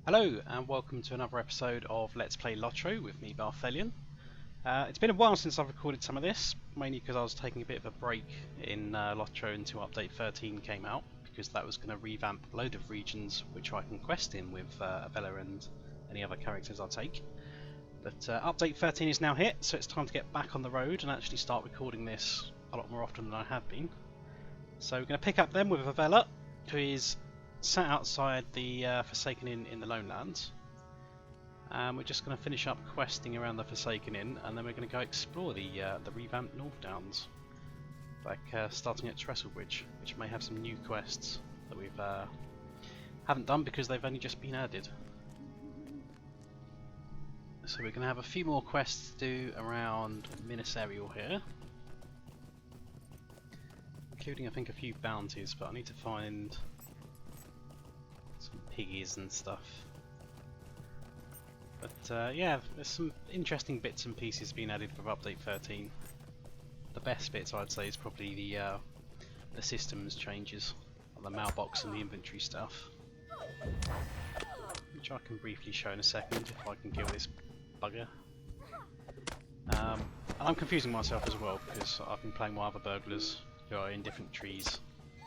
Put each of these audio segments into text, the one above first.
Hello and welcome to another episode of Let's Play LOTRO with me, Balthelion. It's been a while since I've recorded some of this, mainly because I was taking a bit of a break in LOTRO until update 13 came out, because that was going to revamp a load of regions which I can quest in with Avella and any other characters I take. But update 13 is now hit, so it's time to get back on the road and actually start recording this a lot more often than I have been. So we're going to pick up then with Avella, who is sat outside the Forsaken Inn in the Lone Lands. We're just going to finish up questing around the Forsaken Inn, and then we're going to go explore the revamped North Downs, like starting at Trestlebridge, which may have some new quests that we've haven't done because they've only just been added. So we're going to have a few more quests to do around Minas Ariel here, including I think a few bounties, but I need to find some piggies and stuff. But yeah, there's some interesting bits and pieces being added with update 13. The best bits I'd say is probably the systems changes, like the mailbox and the inventory stuff, which I can briefly show in a second if I can kill this bugger. And I'm confusing myself as well because I've been playing my other burglars who are in different trees,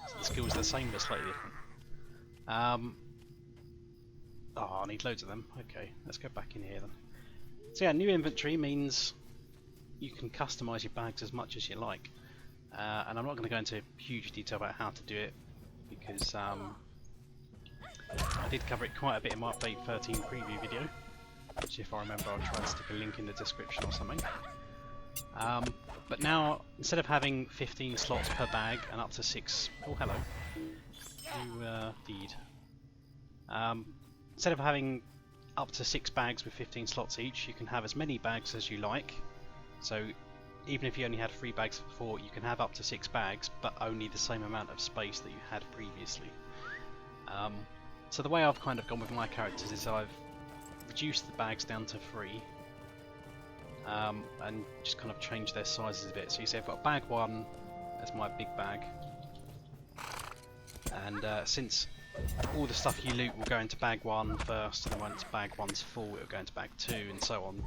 so the skills are the same but slightly different. Oh, I need loads of them. Okay, let's go back in here then. So yeah, new inventory means you can customise your bags as much as you like. And I'm not going to go into huge detail about how to do it, because I did cover it quite a bit in my update 13 preview video, which if I remember I'll try and stick a link in the description or something. But now, instead of having 15 slots per bag and up to 6... Oh, hello. You, deed. Instead of having up to 6 bags with 15 slots each, you can have as many bags as you like. So even if you only had 3 bags before, you can have up to 6 bags, but only the same amount of space that you had previously. So the way I've kind of gone with my characters is I've reduced the bags down to 3, and just kind of changed their sizes a bit. So you see I've got bag 1 as my big bag, and since all the stuff you loot will go into bag 1 first, and then once bag 1's full it will go into bag 2 and so on.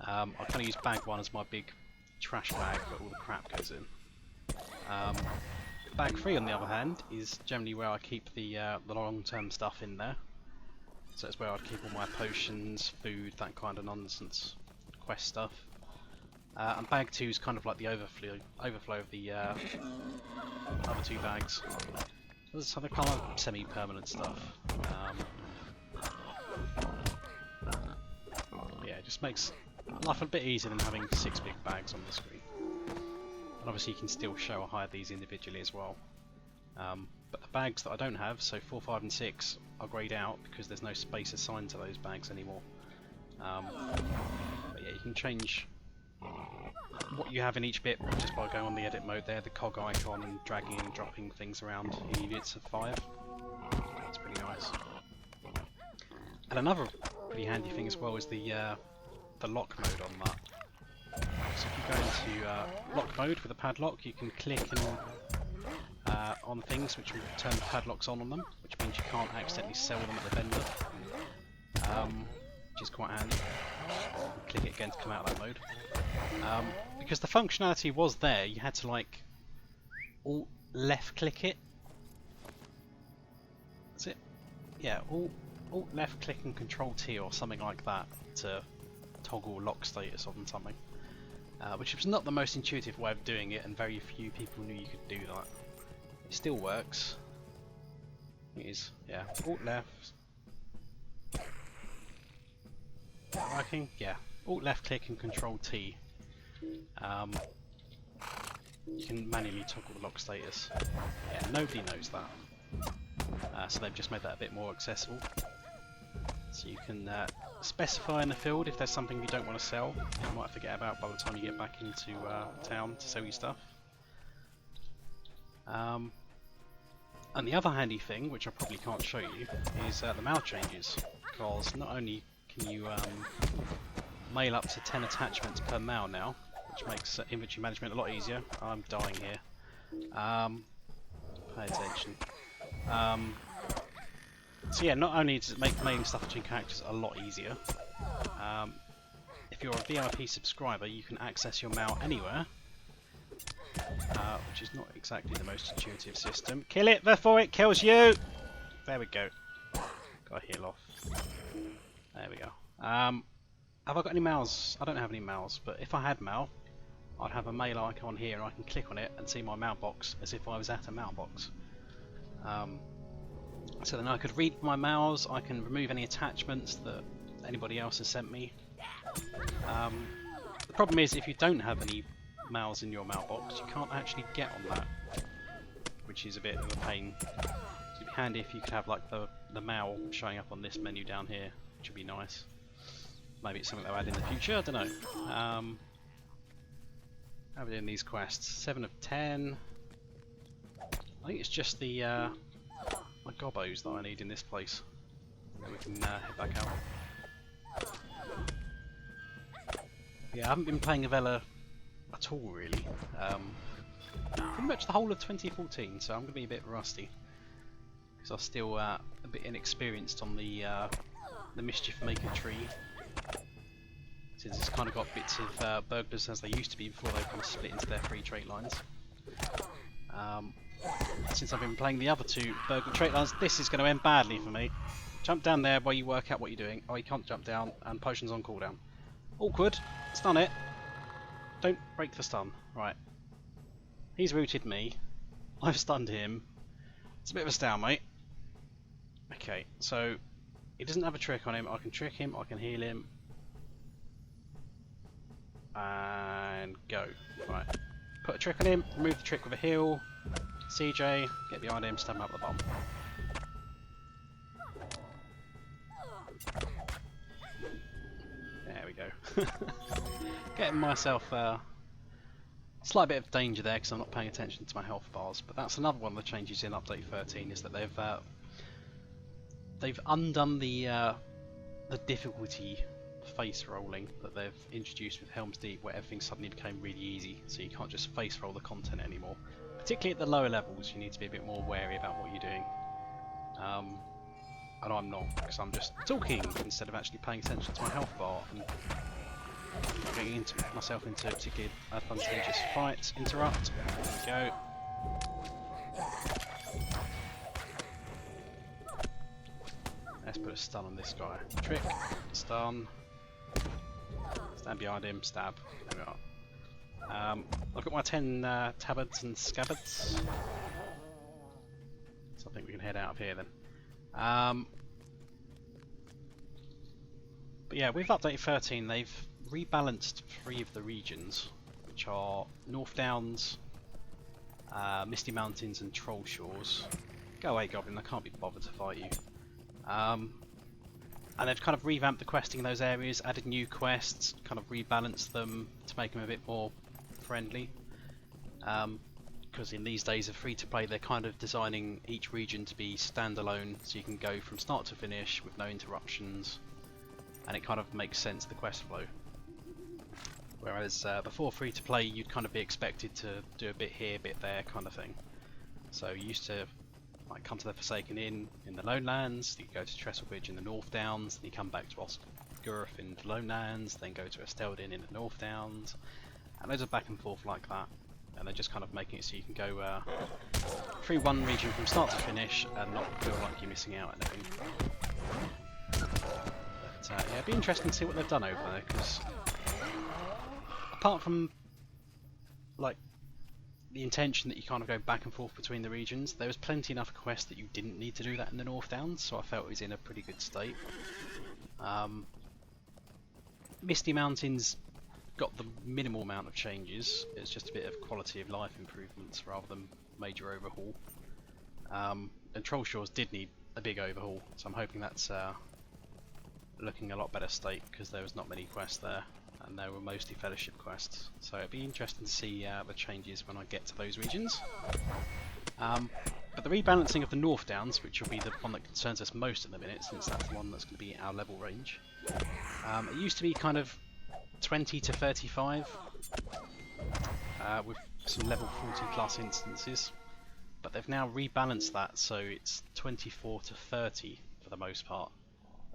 I kind of use bag 1 as my big trash bag where all the crap goes in. Bag 3 on the other hand is generally where I keep the long-term stuff in there. So it's where I'd keep all my potions, food, that kind of nonsense, quest stuff. And bag 2 is kind of like the overflow of the other 2 bags. So they're kind of semi-permanent stuff. Yeah, it just makes life a bit easier than having 6 big bags on the screen. And obviously you can still show or hide these individually as well. But the bags that I don't have, so 4, 5 and 6, I'll grayed out because there's no space assigned to those bags anymore. But yeah, you can change what you have in each bit just by going on the edit mode there, the cog icon, and dragging and dropping things around in units of 5. That's pretty nice. And another pretty handy thing as well is the lock mode on that. So if you go into lock mode with a padlock, you can click and on things which will turn the padlocks on them, which means you can't accidentally sell them at the vendor, which is quite handy. Click it again to come out of that mode. Because the functionality was there, you had to like alt left click it. That's it. Yeah, alt left click and control T or something like that to toggle lock status on something. Which was not the most intuitive way of doing it, and very few people knew you could do that. It still works. It is, yeah. Alt left. Working? Yeah. Alt left click and control T. You can manually toggle the lock status. Yeah, nobody knows that. So they've just made that a bit more accessible. So you can specify in the field if there's something you don't want to sell, you might forget about by the time you get back into town to sell your stuff. And the other handy thing, which I probably can't show you, is the mail changes. Because not only can you mail up to 10 attachments per mail now, which makes inventory management a lot easier. I'm dying here. Pay attention. So yeah, not only does it make playing stuff between characters a lot easier, if you're a VIP subscriber you can access your mail anywhere, which is not exactly the most intuitive system. Kill it before it kills you! There we go. Got to heal off. There we go. Have I got any mails? I don't have any mails, but if I had mail, I'd have a mail icon here and I can click on it and see my mailbox as if I was at a mailbox. So then I could read my mails, I can remove any attachments that anybody else has sent me. The problem is if you don't have any mails in your mailbox, you can't actually get on that, which is a bit of a pain. So it'd be handy if you could have like the mail showing up on this menu down here, which would be nice. Maybe it's something they'll add in the future, I don't know. How are we doing these quests? 7 of 10. I think it's just the my gobbos that I need in this place. Then we can head back out. Yeah, I haven't been playing Avella at all really. Pretty much the whole of 2014, so I'm going to be a bit rusty. Because I'm still a bit inexperienced on the Mischief Maker tree. Since it's kind of got bits of burglars as they used to be before they kind of split into their 3 trait lines. Since I've been playing the other 2 burglar trait lines, this is going to end badly for me. Jump down there while you work out what you're doing. Oh, you can't jump down, and potions on cooldown. Awkward. Stun it. Don't break the stun. Right. He's rooted me. I've stunned him. It's a bit of a stalemate. Okay, so he doesn't have a trick on him. I can trick him, I can heal him. And go. Right. Put a trick on him, remove the trick with a heal. CJ, get behind him, stab him up the bum. There we go. Getting myself a slight bit of danger there because I'm not paying attention to my health bars, but that's another one of the changes in update 13 is that they've undone the difficulty face rolling that they've introduced with Helm's Deep, where everything suddenly became really easy, so you can't just face roll the content anymore. Particularly at the lower levels, you need to be a bit more wary about what you're doing. And I'm not, because I'm just talking instead of actually paying attention to my health bar and getting myself into a particularly advantageous fight. Interrupt. There we go. Let's put a stun on this guy. Trick. Stun. Stand behind him. Stab. There we are. I've got my 10 tabards and scabbards. So I think we can head out of here then. But yeah, with update 13 they've rebalanced 3 of the regions, which are North Downs, Misty Mountains and Troll Shores. Go away Goblin, I can't be bothered to fight you. And they've kind of revamped the questing in those areas, added new quests, kind of rebalanced them to make them a bit more friendly. Because in these days of free-to-play they're kind of designing each region to be standalone, so you can go from start to finish with no interruptions, and it kind of makes sense, the quest flow. Whereas before free-to-play you'd kind of be expected to do a bit here, a bit there kind of thing. So you used to like come to the Forsaken Inn in the Lone Lands, you go to Trestlebridge in the North Downs, then you come back to Osgurth in the Lone Lands, then go to Esteldin in the North Downs, and loads of back and forth like that. And they're just kind of making it so you can go through one region from start to finish and not feel like you're missing out on anything. But yeah, it'd be interesting to see what they've done over there, because apart from like the intention that you kind of go back and forth between the regions, there was plenty enough quests that you didn't need to do that in the North Downs, so I felt it was in a pretty good state. Misty Mountains got the minimal amount of changes, it's just a bit of quality of life improvements rather than major overhaul. And Troll Shores did need a big overhaul, so I'm hoping that's looking a lot better state, because there was not many quests there and they were mostly fellowship quests, so it'd be interesting to see the changes when I get to those regions. But the rebalancing of the North Downs, which will be the one that concerns us most at the minute, since that's the one that's going to be our level range, it used to be kind of 20 to 35 with some level 40 plus instances, but they've now rebalanced that so it's 24 to 30 for the most part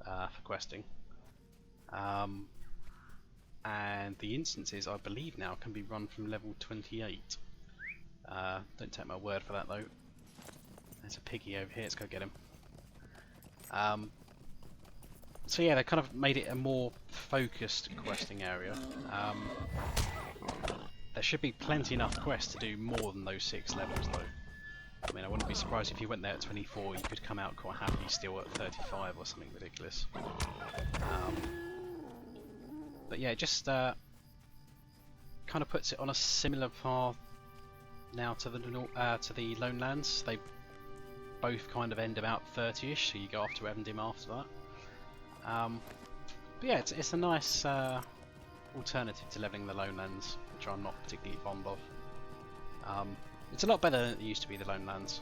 for questing. And the instances, I believe now, can be run from level 28. Don't take my word for that though. There's a piggy over here, let's go get him. So yeah, they kind of made it a more focused questing area. There should be plenty enough quests to do more than those 6 levels though. I mean, I wouldn't be surprised if you went there at 24, you could come out quite happily still at 35 or something ridiculous. But yeah, it just kind of puts it on a similar path now to the Lone Lands. They both kind of end about 30ish, so you go off to Evendim after that. But yeah, it's a nice alternative to leveling the Lone Lands, which I'm not particularly fond of. It's a lot better than it used to be, the Lone Lands.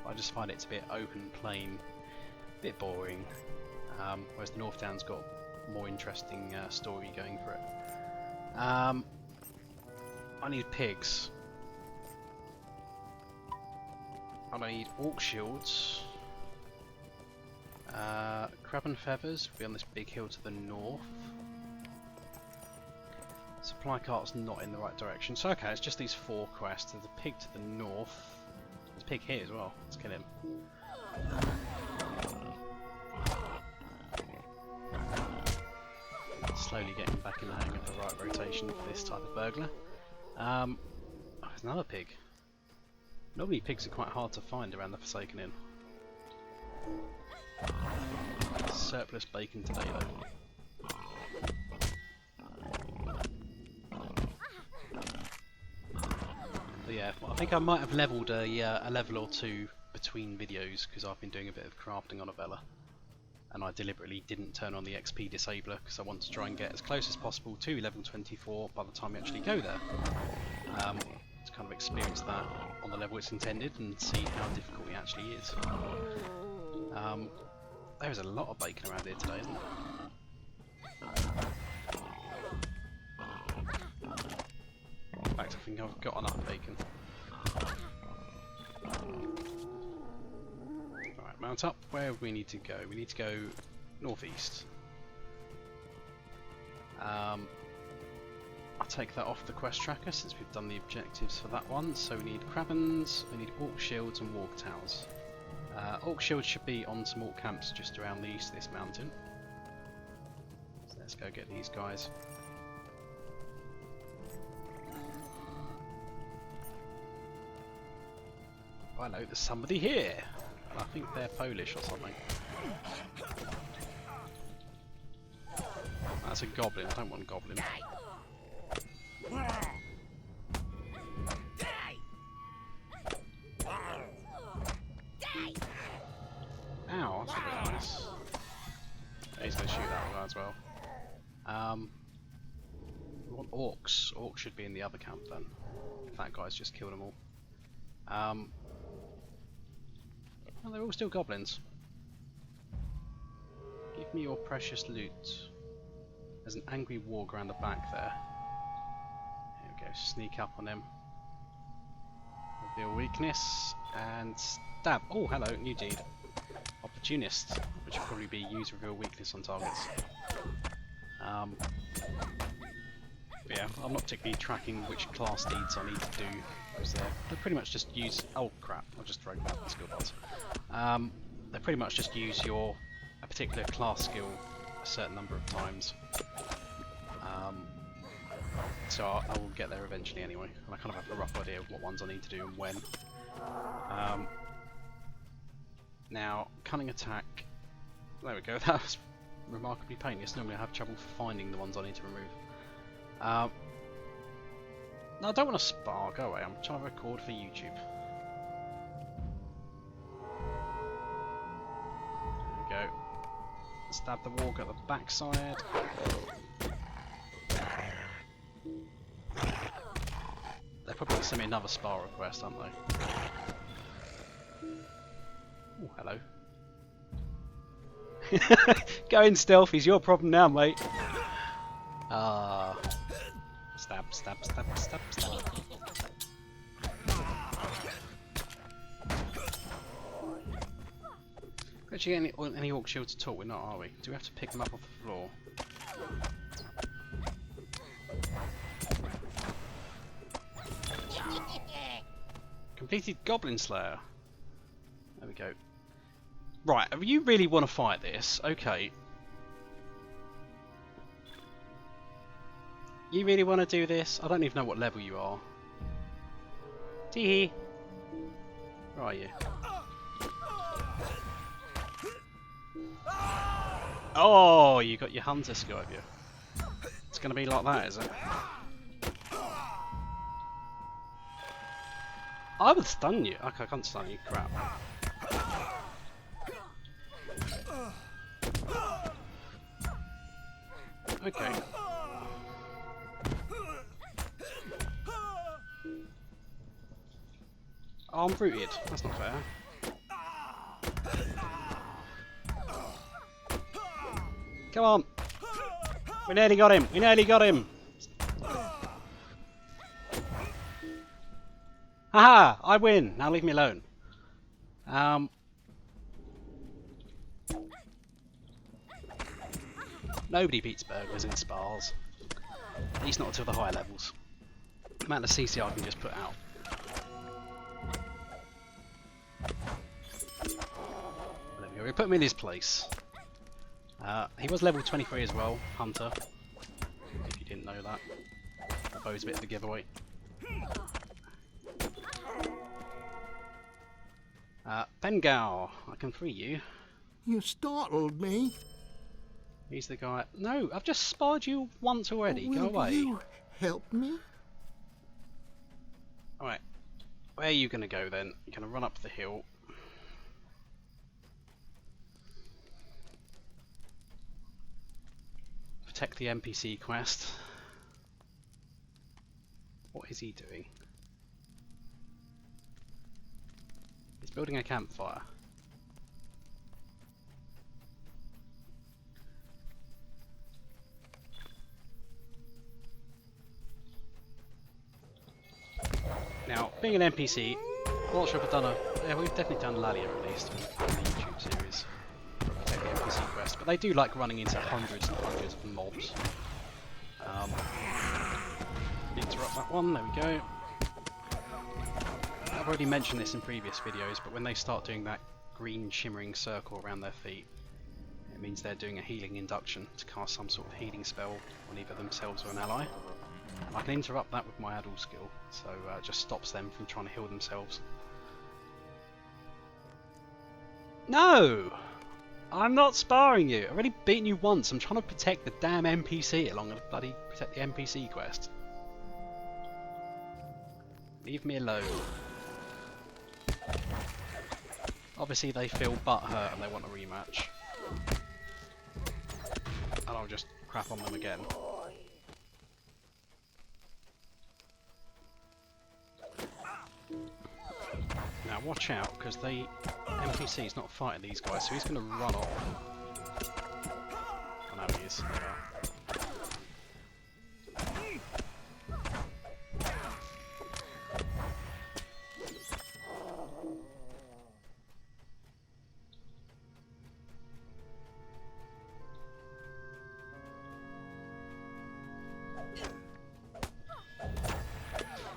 I just find it's a bit open, plain, a bit boring, whereas the North Down's got a more interesting story going for it. I need pigs. And I need orc shields. Crab and feathers will be on this big hill to the north. Supply cart's not in the right direction. So okay, it's just these 4 quests. There's a pig to the north. There's a pig here as well. Let's kill him. Slowly getting back in the hang of the right rotation for this type of burglar. Oh, there's another pig. Normally pigs are quite hard to find around the Forsaken Inn. Surplus bacon today though. But yeah, I think I might have levelled a level or 2 between videos because I've been doing a bit of crafting on a Vela. And I deliberately didn't turn on the XP disabler because I want to try and get as close as possible to level 24 by the time we actually go there. To kind of experience that on the level it's intended and see how difficult it actually is. There's a lot of bacon around here today, isn't there? In fact, I think I've got enough bacon. Alright, mount up. Where do we need to go? We need to go northeast. I'll take that off the quest tracker since we've done the objectives for that one. So we need Cravens, we need Orc Shields and Warg Towers. Orc Shields should be on some Orc camps just around the east of this mountain. So let's go get these guys. Oh, hello, there's somebody here! I think they're Polish or something. That's a goblin, I don't want a goblin. Ow, that's a bit nice. Yeah, he's going to shoot that one as well. We want orcs. Orcs should be in the other camp then. If that guy's just killed them all. Well, they're all still goblins. Give me your precious loot. There's an angry warg around the back there. Here we go, sneak up on him. Reveal weakness and stab. Oh, hello, new deed. Opportunist, which will probably be use reveal weakness on targets. But yeah, I'm not particularly tracking which class deeds I need to do, because they pretty much just use. Oh crap! I'll just throw back the skill pods. They pretty much just use a particular class skill a certain number of times. So I will get there eventually anyway, and I kind of have a rough idea of what ones I need to do and when. Now, cunning attack. There we go. That was remarkably painless. Normally I have trouble finding the ones I need to remove. No, I don't want to spar. Go away. I'm trying to record for YouTube. There we go. Stab the warg at the backside. They're probably going to send me another spar request, aren't they? Oh, hello. Going stealthy's your problem now, mate. Stab, stab, stab, stab, stab. actually get any orc shields at all? We're not, are we? Do we have to pick them up off the floor? Completed Goblin Slayer. There we go. Right, you really want to fight this? Okay. You really want to do this? I don't even know what level you are. Teehee. Where are you? Oh, you got your hunter skill, have you? It's going to be like that, is it? I would stun you. Okay, I can't stun you. Crap. Okay. Oh, I'm rooted. That's not fair. Come on. We nearly got him. We nearly got him. Haha! I win. Now leave me alone. Nobody beats burglars in Spars. At least not until the higher levels. The amount of CC I can just put out. There we go. We put him in his place. He was level 23 as well, Hunter. If you didn't know that. That bow's a bit of a giveaway. Bengal, I can free you. You startled me. He's the guy. No, I've just sparred you once already. Go away. Will you help me? Alright. Where are you going to go then? You're going to run up the hill. Protect the NPC quest. What is he doing? He's building a campfire. Now, being an NPC, I'm not sure if I've done yeah, we've definitely done Lalia at least, on the YouTube series. Protect the NPC quest, but they do like running into hundreds and hundreds of mobs. Interrupt that one, there we go. I've already mentioned this in previous videos, but when they start doing that green shimmering circle around their feet, it means they're doing a healing induction to cast some sort of healing spell on either themselves or an ally. And I can interrupt that with my Addle skill, so it just stops them from trying to heal themselves. No! I'm not sparring you! I've already beaten you once, I'm trying to protect the damn NPC along with bloody protect the NPC quest. Leave me alone. Obviously they feel butthurt and they want a rematch. And I'll just crap on them again. Now watch out, because the NPC's not fighting these guys, so he's going to run off. I know he is.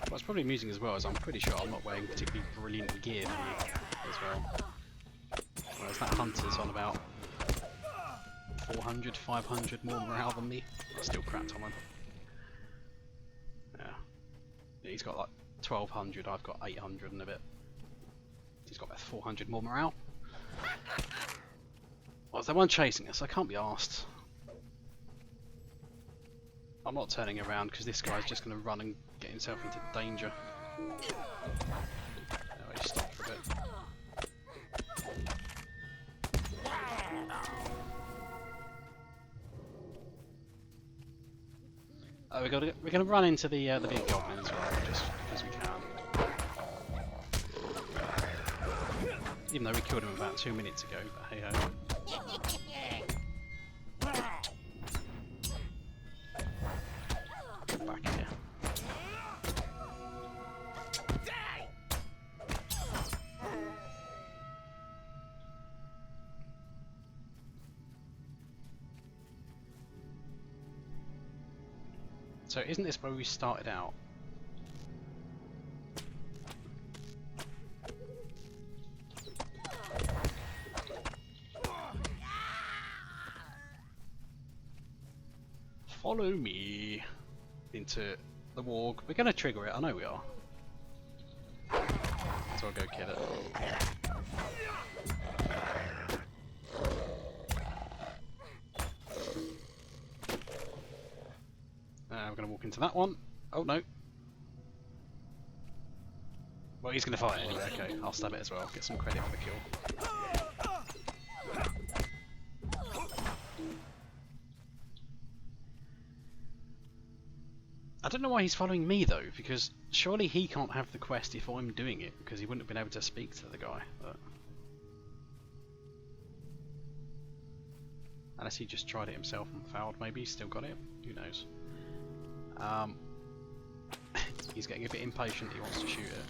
What's probably amusing as well is I'm pretty sure I'm not wearing particularly brilliant gear as well. Whereas that hunter's on about 400, 500 more morale than me. I still crapped on him. Yeah. He's got like 1200, I've got 800 and a bit. He's got about 400 more morale. Well, is there one chasing us? I can't be arsed. I'm not turning around because this guy's just going to run and get himself into danger. Anyway, stop for a bit. Oh, we're going to run into the big goblin as well, just because we can. Even though we killed him about 2 minutes ago, but hey ho. Back here. So isn't this where we started out? Follow me into the warg. We're going to trigger it, I know we are. So I'll go kill it. We're going to walk into that one. Oh no. Well, he's going to fight it anyway. Okay, I'll stab it as well. Get some credit for the kill. I don't know why he's following me though, because surely he can't have the quest if I'm doing it, because he wouldn't have been able to speak to the guy. But... unless he just tried it himself and failed, maybe he's still got it. Who knows? He's getting a bit impatient. He wants to shoot it.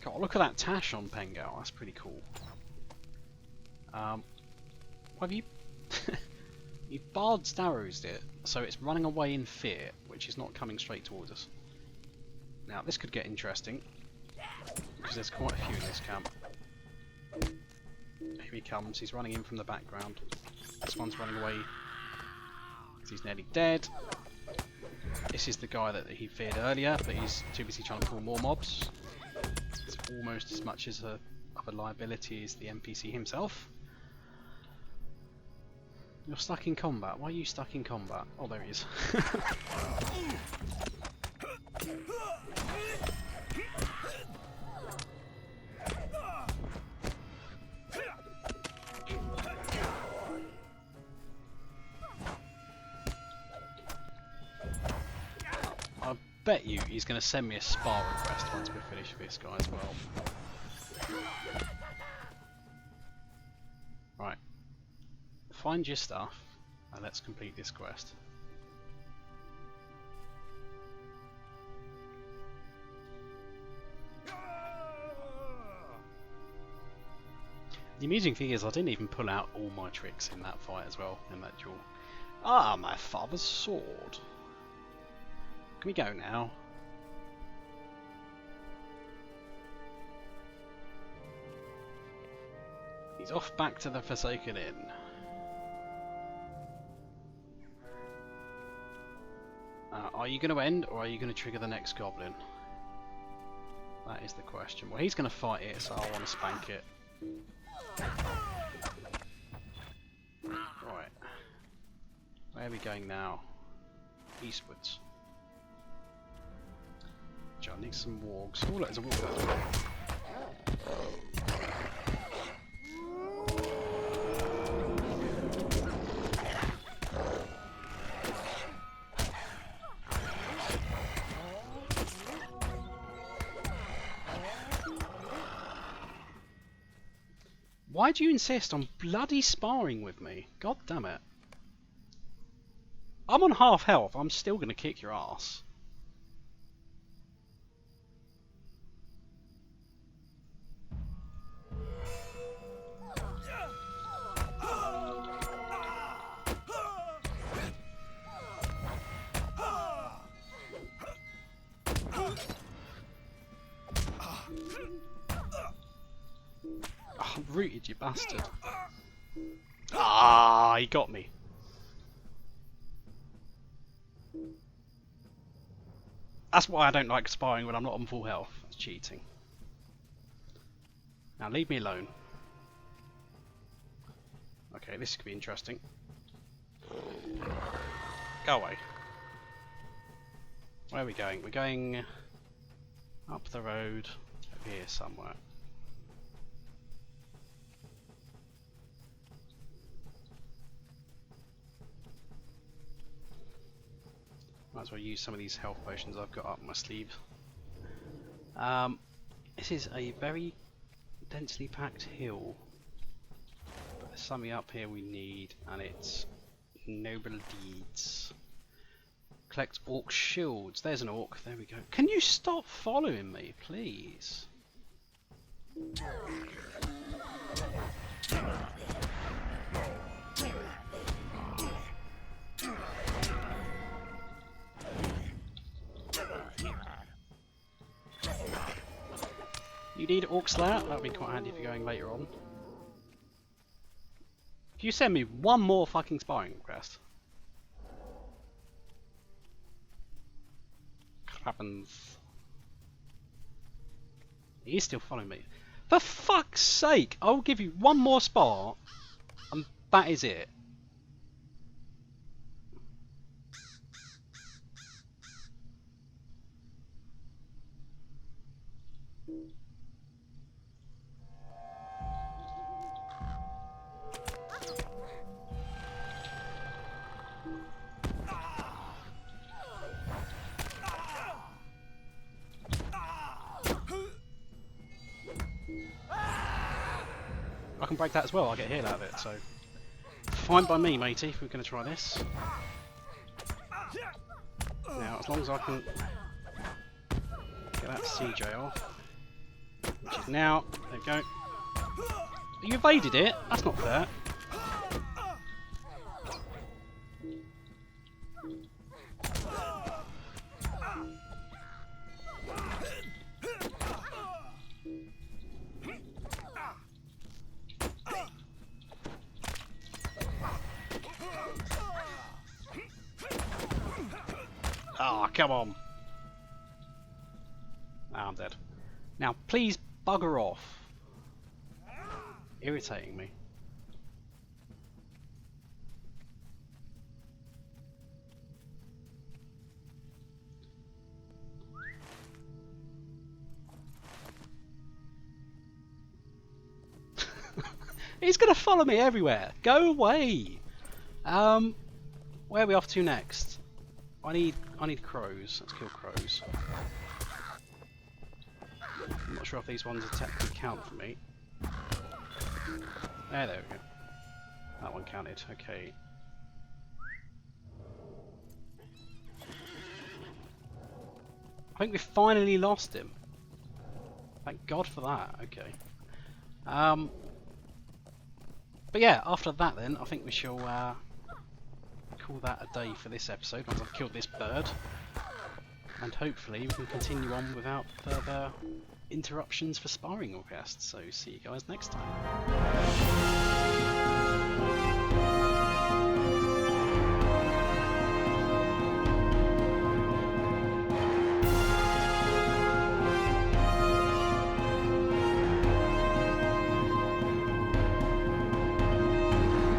God, look at that tash on Pengal. That's pretty cool. What have you? You Bard's arrows it, so it's running away in fear, which is not coming straight towards us. Now this could get interesting, because there's quite a few in this camp. Here he comes, he's running in from the background. This one's running away, because he's nearly dead. This is the guy that he feared earlier, but he's too busy trying to pull more mobs. It's almost as much of a liability as the NPC himself. You're stuck in combat. Why are you stuck in combat? Oh, there he is. I bet you he's going to send me a Spar request once we finish with this guy as well. Right. Find your stuff and let's complete this quest. The amusing thing is I didn't even pull out all my tricks in that fight as well, in that duel. Ah, my father's sword. Can we go now? He's off back to the Forsaken Inn. Are you going to end, or are you going to trigger the next goblin? That is the question. Well, he's going to fight it, so I want to spank it. Right. Where are we going now? Eastwards. I need some wargs. Oh, look, there's a warg. Why do you insist on bloody sparring with me? God damn it. I'm on half health, I'm still going to kick your ass. Oh, rooted, you bastard. Ah, he got me. That's why I don't like sparring when I'm not on full health. That's cheating. Now leave me alone. Okay, this could be interesting. Go away. Where are we going? We're going up the road, over here somewhere. Might as well use some of these health potions I've got up my sleeve. This is a very densely packed hill. But there's something up here we need, and it's noble deeds. Collect orc shields. There's an orc. There we go. Can you stop following me, please? you need Orc Slayer, that would be quite handy for going later on. If you send me one more fucking sparring request. Happens. He's still following me. For fuck's sake! I'll give you one more spar, and that is it. I can break that as well, I'll get a heal out of it, so fine by me, matey, if we're going to try this. Now, as long as I can get that CJ off, which is now, there we go. You evaded it? That's not fair. Ah, come on. Ah, I'm dead. Now, please bugger off. Irritating me. He's gonna follow me everywhere. Go away. Where are we off to next? I need crows. Let's kill crows. I'm not sure if these ones technically count for me. There we go. That one counted. Okay. I think we finally lost him. Thank God for that. Okay. But yeah, after that then, I think we shall call that a day for this episode once I've killed this bird. And hopefully we can continue on without further interruptions for sparring requests. So see you guys next time.